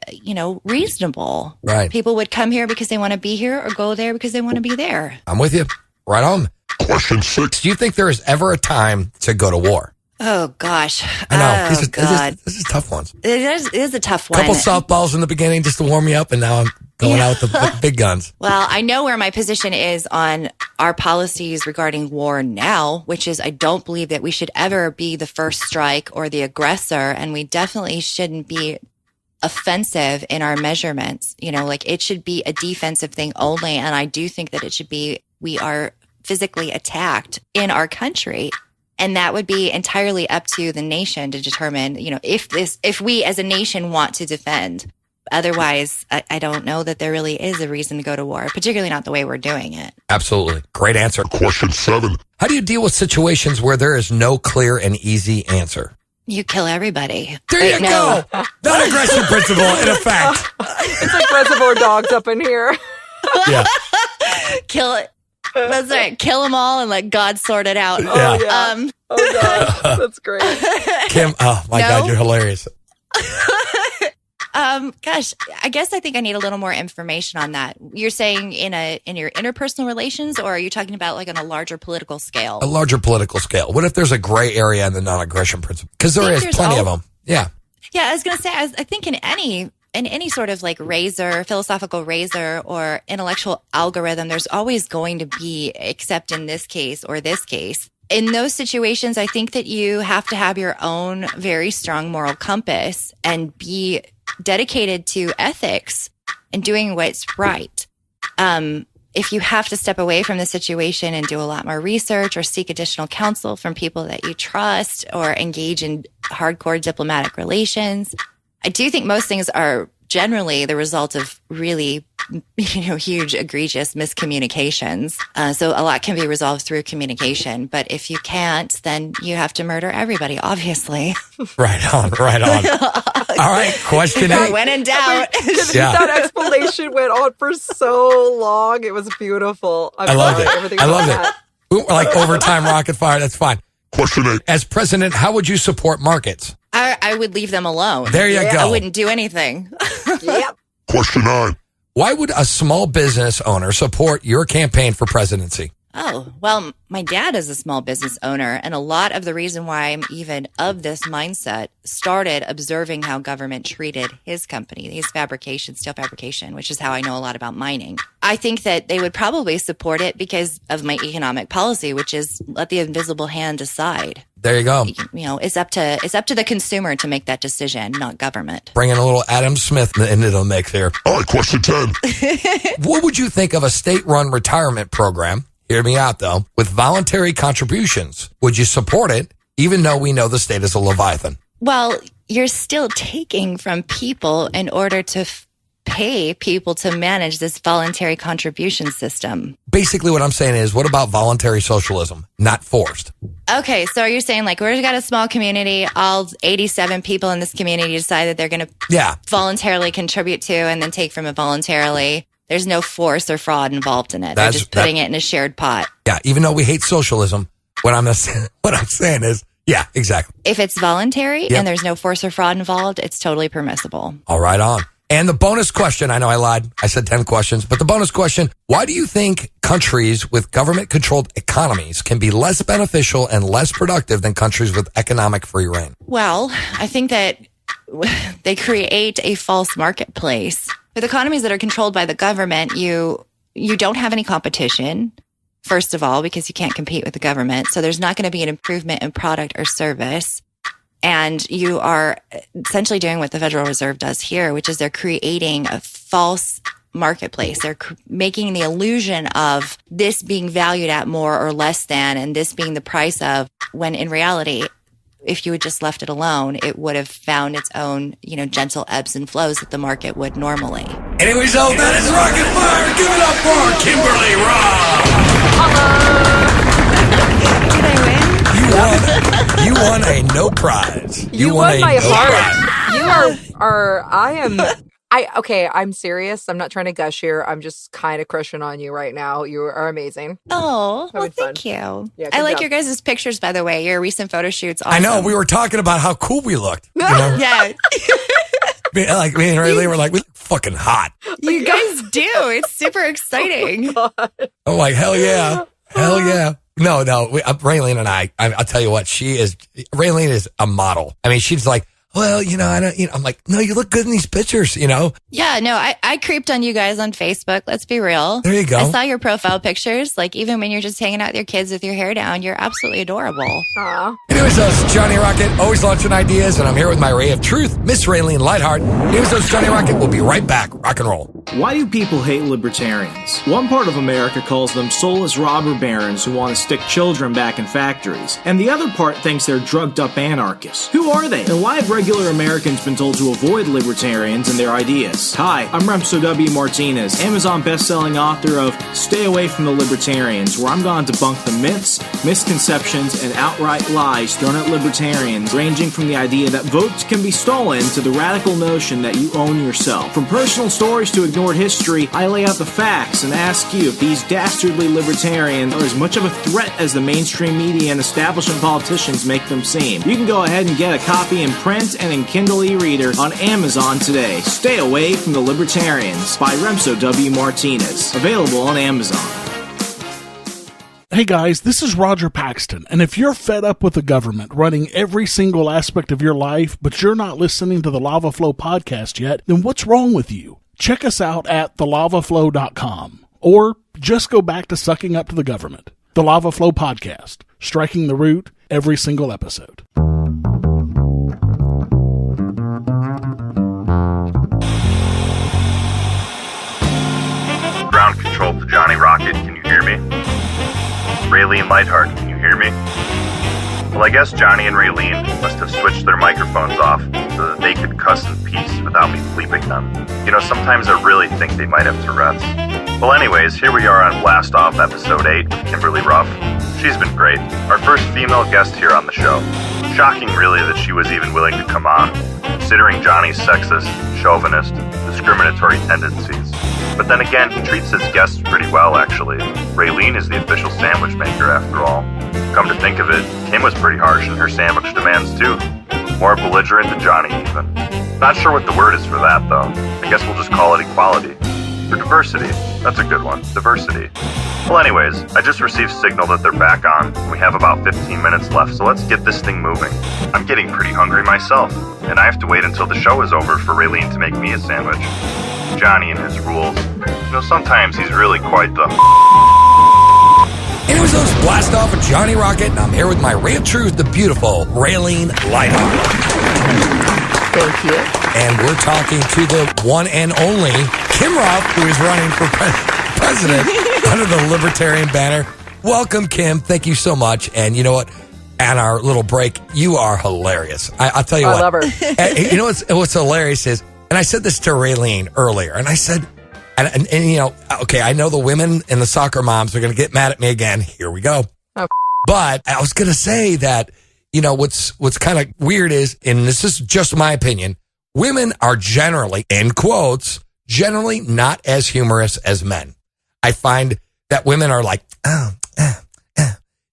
reasonable. Right. People would come here because they want to be here or go there because they want to be there. I'm with you. Right on. Question 6. Do you think there is ever a time to go to war? Oh, gosh. I know. Oh, God. This is tough ones. It is a tough one. Couple softballs in the beginning just to warm me up, and now I'm going out with the big guns. Well, I know where my position is on our policies regarding war now, which is I don't believe that we should ever be the first strike or the aggressor, and we definitely shouldn't be offensive in our measurements. It should be a defensive thing only, and I do think that it should be we are physically attacked in our country. And that would be entirely up to the nation to determine, if we as a nation want to defend. Otherwise, I don't know that there really is a reason to go to war, particularly not the way we're doing it. Absolutely. Great answer. Question 7. How do you deal with situations where there is no clear and easy answer? You kill everybody. There you go. Non-aggression principle in effect. It's like reservoir dogs up in here. Yeah. Kill it. That's right. Kill them all and let God sort it out. Yeah. Oh, gosh. That's great. Kim, oh my God, you're hilarious. Gosh, I guess I think I need a little more information on that. You're saying in your interpersonal relations, or are you talking about like on a larger political scale? A larger political scale. What if there's a gray area in the non-aggression principle? Because there is plenty of them. Yeah. Yeah, I was going to say, I think in any sort of like philosophical razor or intellectual algorithm, there's always going to be, except in this case or this case. In those situations, I think that you have to have your own very strong moral compass and be dedicated to ethics and doing what's right. If you have to step away from the situation and do a lot more research or seek additional counsel from people that you trust or engage in hardcore diplomatic relations, I do think most things are generally the result of really, huge, egregious miscommunications. So a lot can be resolved through communication. But if you can't, then you have to murder everybody, obviously. Right on. All right, question 8. When in doubt. That explanation went on for so long. It was beautiful. I loved it. I loved it. Ooh, like overtime rocket fire. That's fine. Question 8. As president, how would you support markets? I would leave them alone. There you go. I wouldn't do anything. Yep. Question 9. Why would a small business owner support your campaign for presidency? Oh, well, my dad is a small business owner, and a lot of the reason why I'm even of this mindset started observing how government treated his company, his steel fabrication, which is how I know a lot about mining. I think that they would probably support it because of my economic policy, which is let the invisible hand decide. There you go. It's up to the consumer to make that decision, not government. Bringing a little Adam Smith into the mix here. All right, question 10. What would you think of a state-run retirement program? Hear me out, though. With voluntary contributions, would you support it, even though we know the state is a leviathan? Well, you're still taking from people in order to pay people to manage this voluntary contribution system. Basically what I'm saying is, what about voluntary socialism? Not forced. Okay, so are you saying like we've got a small community, all 87 people in this community decide that they're going to voluntarily contribute to and then take from it voluntarily. There's no force or fraud involved in it. They're just putting it in a shared pot. Yeah, even though we hate socialism, what I'm saying is, yeah, exactly. If it's voluntary and there's no force or fraud involved, it's totally permissible. All right, on. And the bonus question, I know I lied. I said 10 questions, but the bonus question, why do you think countries with government-controlled economies can be less beneficial and less productive than countries with economic free reign? Well, I think that they create a false marketplace. With economies that are controlled by the government, you don't have any competition, first of all, because you can't compete with the government. So there's not going to be an improvement in product or service. And you are essentially doing what the Federal Reserve does here, which is they're creating a false marketplace. They're making the illusion of this being valued at more or less than, and this being the price of, when in reality, if you had just left it alone, it would have found its own, gentle ebbs and flows that the market would normally. Anyways, that is Rocket Fire. Give it up for Kimberly Ruff. Did I win? You won a no prize. You won my heart. I'm serious. I'm not trying to gush here. I'm just kind of crushing on you right now. You are amazing. Oh, well, thank you. Yeah, I like your guys' pictures, by the way. Your recent photo shoots. Awesome. I know. We were talking about how cool we looked. Yeah. Like me and Raylene were like, we look fucking hot. You guys do. It's super exciting. I'm like, hell yeah. Hell yeah. No, Raylene and I'll tell you what, Raylene is a model. I mean, she's like, well, I don't, I'm like, no, you look good in these pictures, Yeah, no, I creeped on you guys on Facebook. Let's be real. There you go. I saw your profile pictures. Like, even when you're just hanging out with your kids with your hair down, you're absolutely adorable. Aww. Anyways, Johnny Rocket, always launching ideas, and I'm here with my ray of truth, Miss Raylene Lightheart. Anyways, Johnny Rocket, we'll be right back. Rock and roll. Why do people hate libertarians? One part of America calls them soulless robber barons who want to stick children back in factories, and the other part thinks they're drugged-up anarchists. Who are they, and why have regular Americans been told to avoid libertarians and their ideas? Hi, I'm Remso W. Martinez, Amazon best-selling author of Stay Away from the Libertarians, where I'm going to debunk the myths, misconceptions, and outright lies thrown at libertarians, ranging from the idea that votes can be stolen to the radical notion that you own yourself. From personal stories to ignored history, I lay out the facts and ask you if these dastardly libertarians are as much of a threat as the mainstream media and establishment politicians make them seem. You can go ahead and get a copy in print and in Kindle e-reader on Amazon today. Stay Away from the Libertarians by Remso W. Martinez. Available on Amazon. Hey guys, this is Roger Paxton, and if you're fed up with the government running every single aspect of your life, but you're not listening to the Lava Flow podcast yet, then what's wrong with you? Check us out at thelavaflow.com, or just go back to sucking up to the government. The Lava Flow podcast, striking the root every single episode. Ground control to Johnny Rocket, can you hear me? Raylene Lightheart, can you hear me? Well, I guess Johnny and Raylene must have switched their microphones off so that they could cuss in peace without me bleeping them. Sometimes I really think they might have Tourette's. Well, anyways, here we are on Blast Off Episode 8 with Kimberly Ruff. She's been great. Our first female guest here on the show. Shocking, really, that she was even willing to come on, considering Johnny's sexist, chauvinist, discriminatory tendencies. But then again, he treats his guests pretty well, actually. Raylene is the official sandwich maker, after all. Come to think of it, Kim was pretty harsh in her sandwich demands, too. More belligerent than Johnny, even. Not sure what the word is for that, though. I guess we'll just call it equality. Or diversity. That's a good one. Diversity. Well, anyways, I just received signal that they're back on. We have about 15 minutes left, so let's get this thing moving. I'm getting pretty hungry myself, and I have to wait until the show is over for Raylene to make me a sandwich. Johnny and his rules. Sometimes he's really quite the... Anyways, let's blast off with Johnny Rocket, and I'm here with my ray of truth, the beautiful Raylene Lightheart. Thank you. And we're talking to the one and only Kim Ruff, who is running for president under the Libertarian banner. Welcome, Kim. Thank you so much. And you know what? and our little break. You are hilarious. I'll tell you what. I love her. You know what's hilarious is, and I said this to Raylene earlier, and I said, and you know, okay, I know the women and the soccer moms are going to get mad at me again. Here we go. Oh. But I was going to say that, you know, what's kind of weird is, and this is just my opinion, women are generally, in quotes, generally not as humorous as men. I find that women are like,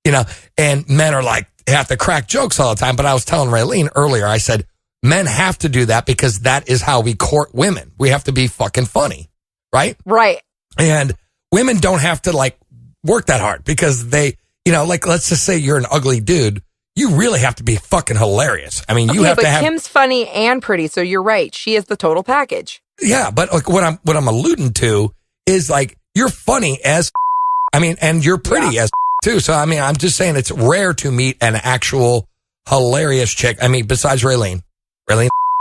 you know, and men are like, have to crack jokes all the time. But I was telling Raylene earlier, I said, men have to do that because that is how we court women. We have to be fucking funny, right? Right. And women don't have to like work that hard because they, you know, like, let's just say you're an ugly dude. You really have to be fucking hilarious. I mean, you have to have. Kim's funny and pretty, so you're right. She is the total package. Yeah, but like what I'm alluding to is like you're funny as, I mean, and you're pretty as too. So I mean, I'm just saying it's rare to meet an actual hilarious chick. I mean, besides Raylene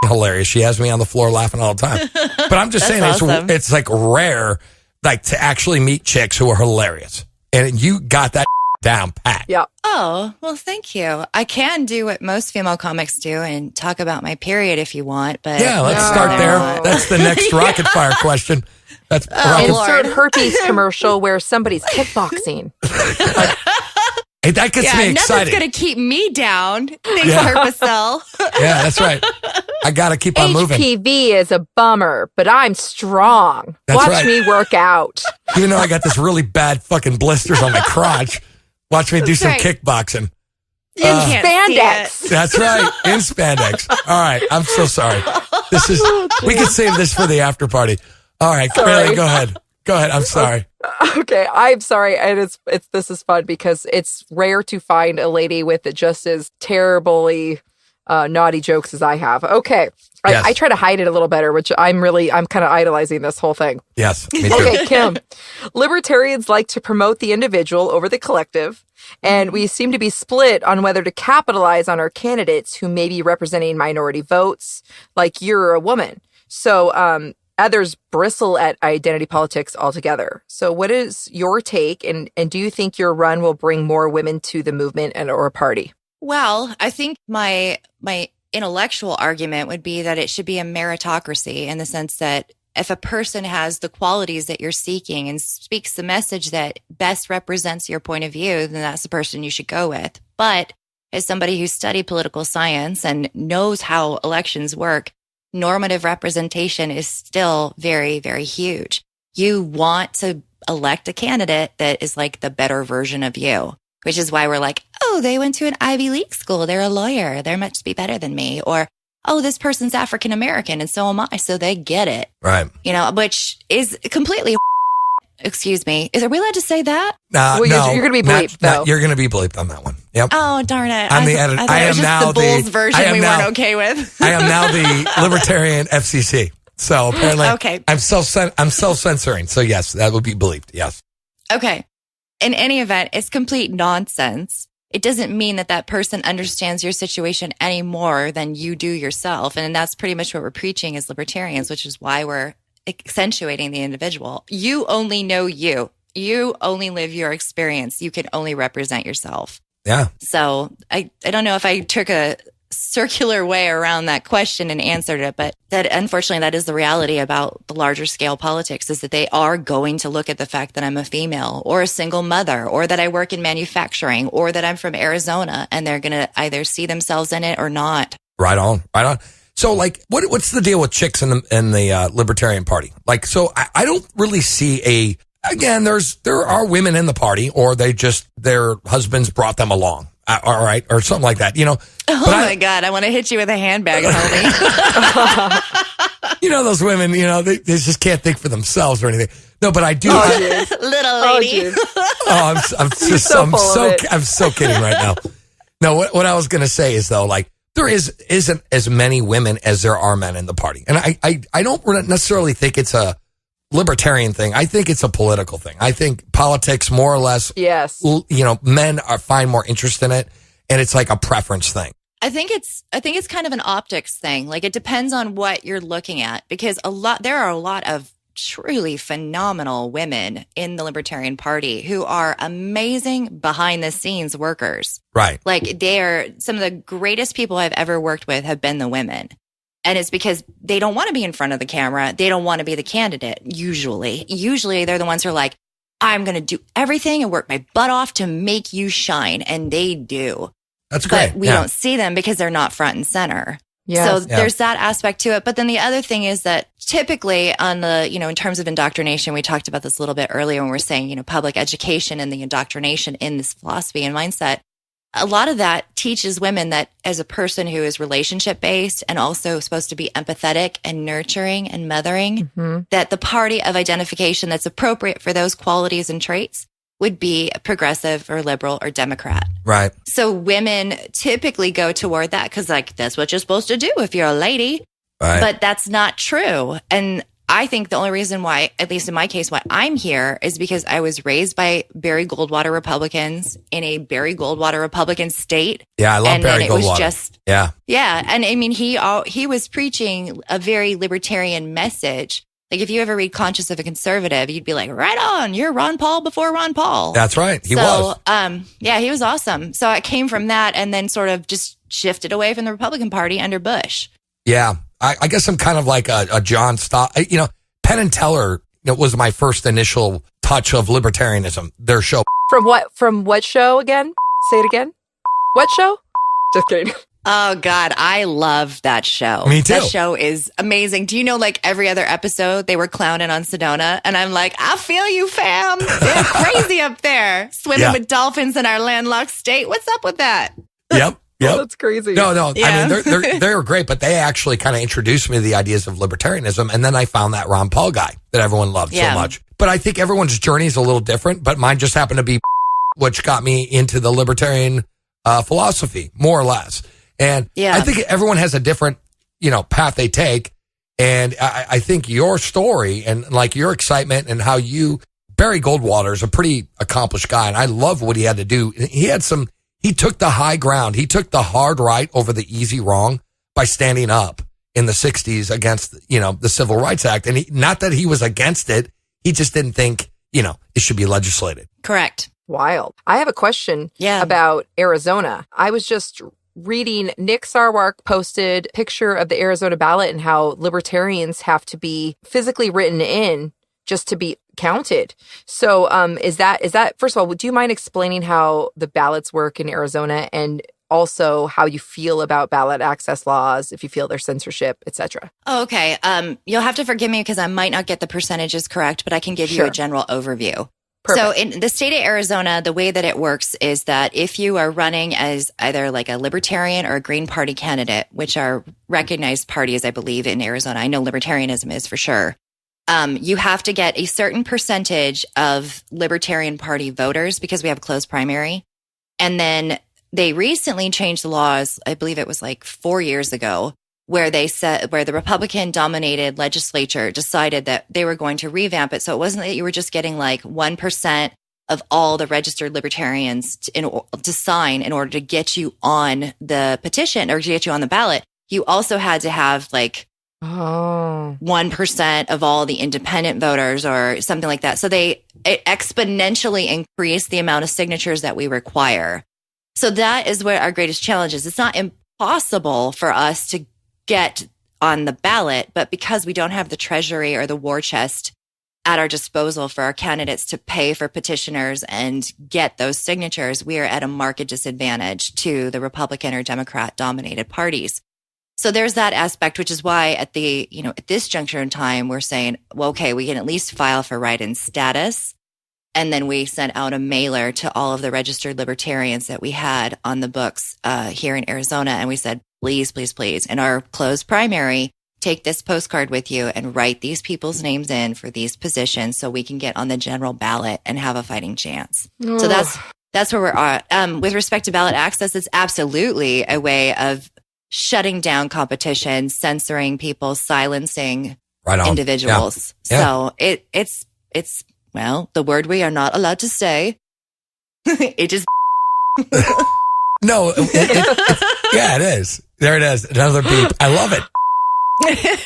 hilarious. She has me on the floor laughing all the time. But I'm just saying awesome. it's like rare, like to actually meet chicks who are hilarious, and you got that down pat. Yeah. Oh, well, thank you. I can do what most female comics do and talk about my period if you want, but Yeah, let's start there. That's the next rapid fire question. That's insert herpes commercial where somebody's kickboxing. Hey, that gets me excited. Nothing's going to keep me down. Thanks, Herpacell. Yeah, that's right. I got to keep on moving. HPV is a bummer, but I'm strong. That's Watch right. me work out. Even though I got this really bad fucking blisters on my crotch, watch me do some kickboxing. In spandex. That's right. In spandex. All right. I'm so sorry. We can save this for the after party. All right. Raylene, go ahead. Go ahead. I'm sorry. Okay, I'm sorry, and this is fun because it's rare to find a lady with just as terribly naughty jokes as I have. Okay, Yes. I try to hide it a little better, which I'm kind of idolizing this whole thing. Yes, me too. Okay, Kim. Libertarians like to promote the individual over the collective, and we seem to be split on whether to capitalize on our candidates who may be representing minority votes, like you're a woman. So, others bristle at identity politics altogether. So what is your take, and do you think your run will bring more women to the movement and or party? Well, I think my intellectual argument would be that it should be a meritocracy in the sense that if a person has the qualities that you're seeking and speaks the message that best represents your point of view, then that's the person you should go with. But as somebody who studied political science and knows how elections work, normative representation is still very, very huge. You want to elect a candidate that is like the better version of you, which is why we're like, oh, they went to an Ivy League school. They're a lawyer. They must be better than me. Or, oh, this person's African American and so am I. So they get it. Right. You know, which is completely, excuse me. Are we allowed to say that? No, you're going to be bleeped, though. You're going to be bleeped on that one. Yep. Oh, darn it. I'm the editor. I am now the Bulls version we weren't okay with. I am now the Libertarian FCC. So apparently, okay. I'm self-censoring. So yes, that would be bleeped. Yes. Okay. In any event, it's complete nonsense. It doesn't mean that person understands your situation any more than you do yourself. And that's pretty much what we're preaching as libertarians, which is why we're accentuating the individual. You only know you. You only live your experience. You can only represent yourself. Yeah. So I don't know if I took a circular way around that question and answered it, but that unfortunately that is the reality about the larger scale politics, is that they are going to look at the fact that I'm a female or a single mother or that I work in manufacturing or that I'm from Arizona, and they're going to either see themselves in it or not. Right on. So like, what's the deal with chicks in the Libertarian Party? Like, so I don't really see again, there are women in the party, or their husbands brought them along. All right. Or something like that, you know. Oh my God. I want to hit you with a handbag, Tony. You know, those women, you know, they just can't think for themselves or anything. No, but I do. Little lady. I'm so kidding right now. No, what I was going to say is though, like, there isn't as many women as there are men in the party. And I don't necessarily think it's a libertarian thing. I think it's a political thing. I think politics, more or less, yes, you know, men find more interest in it, and it's like a preference thing. I think it's kind of an optics thing. Like, it depends on what you're looking at, because there are a lot of truly phenomenal women in the Libertarian Party who are amazing behind the scenes workers. Right. Like they are some of the greatest people I've ever worked with have been the women. And it's because they don't want to be in front of the camera. They don't want to be the candidate. Usually they're the ones who are like, I'm going to do everything and work my butt off to make you shine. And they do. That's great. But we don't see them because they're not front and center. Yes. So there's that aspect to it. But then the other thing is that typically on the, in terms of indoctrination, we talked about this a little bit earlier when we're saying, public education and the indoctrination in this philosophy and mindset. A lot of that teaches women that as a person who is relationship based and also supposed to be empathetic and nurturing and mothering, that the party of identification that's appropriate for those qualities and traits would be progressive or liberal or Democrat. Right. So women typically go toward that because that's what you're supposed to do if you're a lady. Right. But that's not true. And I think the only reason why, at least in my case, why I'm here is because I was raised by Barry Goldwater Republicans in a Barry Goldwater Republican state. Yeah, I love Barry Goldwater. And it was just, yeah. And I mean, he was preaching a very libertarian message. Like if you ever read Conscience of a Conservative, you'd be like, right on, you're Ron Paul before Ron Paul. That's right. He was. Yeah, he was awesome. So I came from that and then sort of just shifted away from the Republican Party under Bush. Yeah. I guess I'm kind of like a John Stott. Penn and Teller was my first initial touch of libertarianism. Their show. From what show again? Say it again. What show? Just kidding. Oh, God, I love that show. Me too. That show is amazing. Do you know, every other episode, they were clowning on Sedona? And I'm like, I feel you, fam. They're crazy up there. Swimming with dolphins in our landlocked state. What's up with that? Yep. Oh, that's crazy. No. Yeah. I mean, they're great, but they actually kind of introduced me to the ideas of libertarianism. And then I found that Ron Paul guy that everyone loved so much. But I think everyone's journey is a little different, but mine just happened to be which got me into the libertarian philosophy, more or less. And I think everyone has a different, path they take. And I think your story and your excitement and how Barry Goldwater is a pretty accomplished guy. And I love what he had to do. He took the high ground. He took the hard right over the easy wrong by standing up in the 60s against, the Civil Rights Act. And not that he was against it. He just didn't think, it should be legislated. Correct. Wild. I have a question about Arizona. I was just reading Nick Sarwark posted a picture of the Arizona ballot and how libertarians have to be physically written in just to be counted. So is that first of all, do you mind explaining how the ballots work in Arizona and also how you feel about ballot access laws, if you feel there's censorship, etc.? Oh, okay. You'll have to forgive me because I might not get the percentages correct, but I can give you a general overview. Perfect. So in the state of Arizona, the way that it works is that if you are running as either a Libertarian or a Green Party candidate, which are recognized parties, I believe, in Arizona, I know Libertarianism is for sure, you have to get a certain percentage of Libertarian Party voters because we have a closed primary. And then they recently changed the laws, I believe it was 4 years ago, where the Republican dominated legislature decided that they were going to revamp it. So it wasn't that you were just getting 1% of all the registered libertarians to sign in order to get you on the petition or to get you on the ballot. You also had to have 1% of all the independent voters or something like that. So it exponentially increased the amount of signatures that we require. So that is where our greatest challenge is. It's not impossible for us to get on the ballot, but because we don't have the treasury or the war chest at our disposal for our candidates to pay for petitioners and get those signatures, we are at a marked disadvantage to the Republican or Democrat dominated parties. So there's that aspect, which is why at this juncture in time, we're saying, well, okay, we can at least file for write-in status. And then we sent out a mailer to all of the registered libertarians that we had on the books here in Arizona. And we said, please, please, please, in our closed primary, take this postcard with you and write these people's names in for these positions so we can get on the general ballot and have a fighting chance. Oh. So that's where we're at. With respect to ballot access, it's absolutely a way of shutting down competition, censoring people, silencing individuals. Yeah. So it's well, the word we are not allowed to say. It just No, it is. There it is. Another beep. I love it.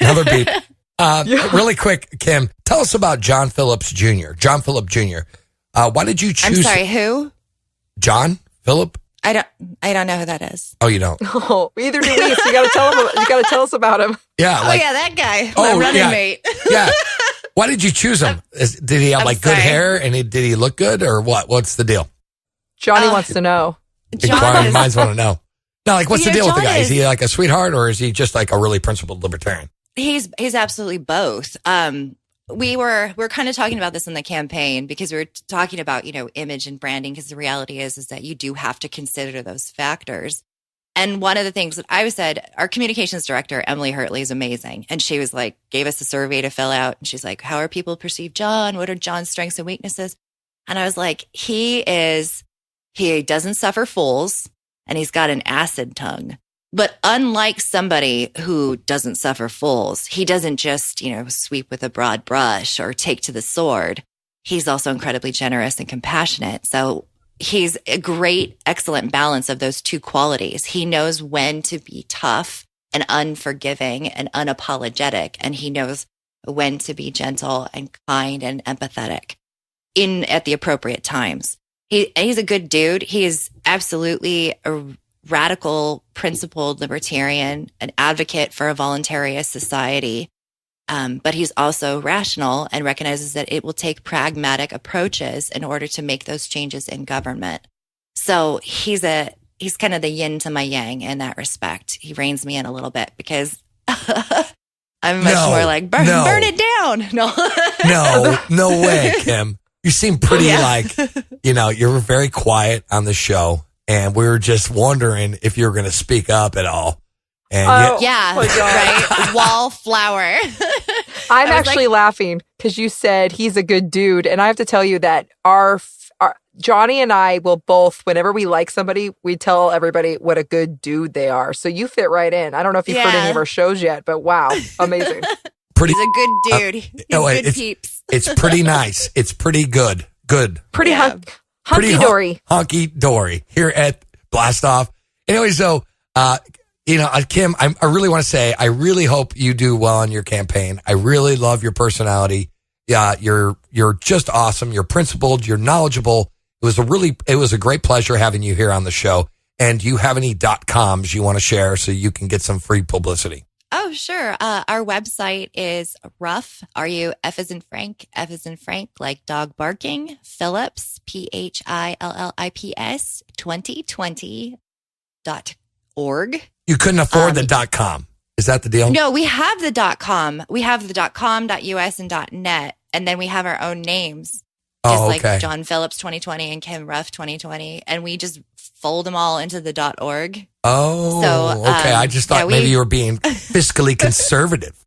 Another beep. Really quick, Kim, tell us about John Phillips Jr. John Phillip Jr. Why did you choose? I'm sorry, who? John Phillip? I don't know who that is. Oh, you don't? Oh, either do we. So you got to tell us about him. Yeah. Oh, yeah, that guy. My running mate. Yeah. Why did you choose him? Did he have good hair and did he look good or what? What's the deal? Johnny wants to know. Inquiring minds want to know. No, like what's the deal with the guy? Is he like a sweetheart or is he just like a really principled libertarian? He's absolutely both. We were kind of talking about this in the campaign because we were talking about, image and branding, because the reality is that you do have to consider those factors. And one of the things that I said, our communications director, Emily Hurtley, is amazing. And she was like, gave us a survey to fill out. And she's like, how are people perceive John? What are John's strengths and weaknesses? And I was like, he doesn't suffer fools and he's got an acid tongue. But unlike somebody who doesn't suffer fools, he doesn't just, sweep with a broad brush or take to the sword. He's also incredibly generous and compassionate. So he's a great, excellent balance of those two qualities. He knows when to be tough and unforgiving and unapologetic, and he knows when to be gentle and kind and empathetic at the appropriate times. He's a good dude. He is absolutely a radical, principled libertarian, an advocate for a voluntarist society. But he's also rational and recognizes that it will take pragmatic approaches in order to make those changes in government. So he's kind of the yin to my yang in that respect. He reins me in a little bit because I'm much more like, burn it down. No way, Kim. You seem pretty you're very quiet on the show. And we were just wondering if you were going to speak up at all. And right. Wallflower. I'm actually laughing because you said he's a good dude. And I have to tell you that our Johnny and I will both, whenever we like somebody, we tell everybody what a good dude they are. So you fit right in. I don't know if you've heard any of our shows yet, but wow, amazing. He's a good dude. He's good peeps. It's pretty nice. It's pretty good. Good. Pretty hunky-dory. Hunky-dory here at Blast Off. Anyway, so, Kim, I really want to say, I really hope you do well on your campaign. I really love your personality. Yeah, you're just awesome. You're principled. You're knowledgeable. It was a great pleasure having you here on the show. And do you have any .coms you want to share so you can get some free publicity? Oh, sure. Our website is Ruff, R-U-F as in Frank, F as in Frank, like dog barking, Phillips, Phillips, 2020.org. You couldn't afford the .com. Is that the deal? No, we have the .com. We have the .com, .us, and .net. And then we have our own names. Just like John Phillips 2020 and Kim Ruff 2020. And we just fold them all into the .org. Oh, so, okay. I just thought maybe you were being fiscally conservative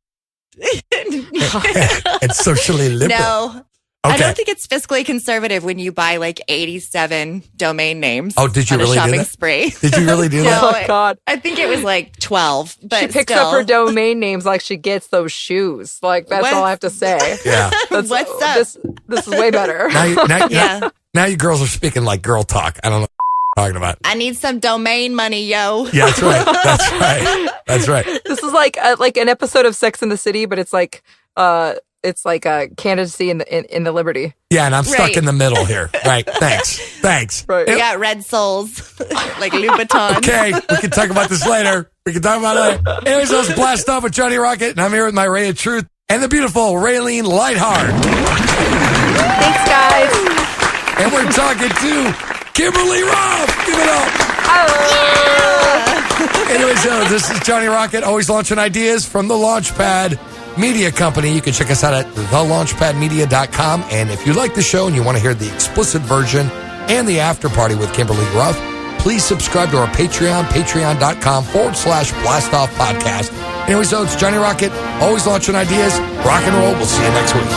and socially liberal. No. Okay. I don't think it's fiscally conservative when you buy like 87 domain names. Oh, did you really do that? Spree. Did you really do that? Oh, God. I think it was like 12. But she picks up her domain names like she gets those shoes. Like, that's all I have to say. Yeah. What's up? This is way better. Now you girls are speaking like girl talk. I don't know what you're talking about. I need some domain money, yo. Yeah, that's right. That's right. This is like an episode of Sex and the City, but it's like a candidacy in the Liberty. Yeah, and I'm stuck in the middle here. Right. Thanks. Right. We got red souls, like Louboutin. Okay, we can talk about this later. Anyways, let's blast off with Johnny Rocket, and I'm here with my ray of truth and the beautiful Raylene Lightheart. Thanks, guys. And we're talking to Kimberly Ruff. Give it up. Anyways, this is Johnny Rocket, always launching ideas from the Launchpad Media Company. You can check us out at thelaunchpadmedia.com. And if you like the show and you want to hear the explicit version and the after party with Kimberly Ruff, please subscribe to our Patreon, patreon.com/blastoff podcast. Anyways, so it's Johnny Rocket, always launching ideas. Rock and roll. We'll see you next week.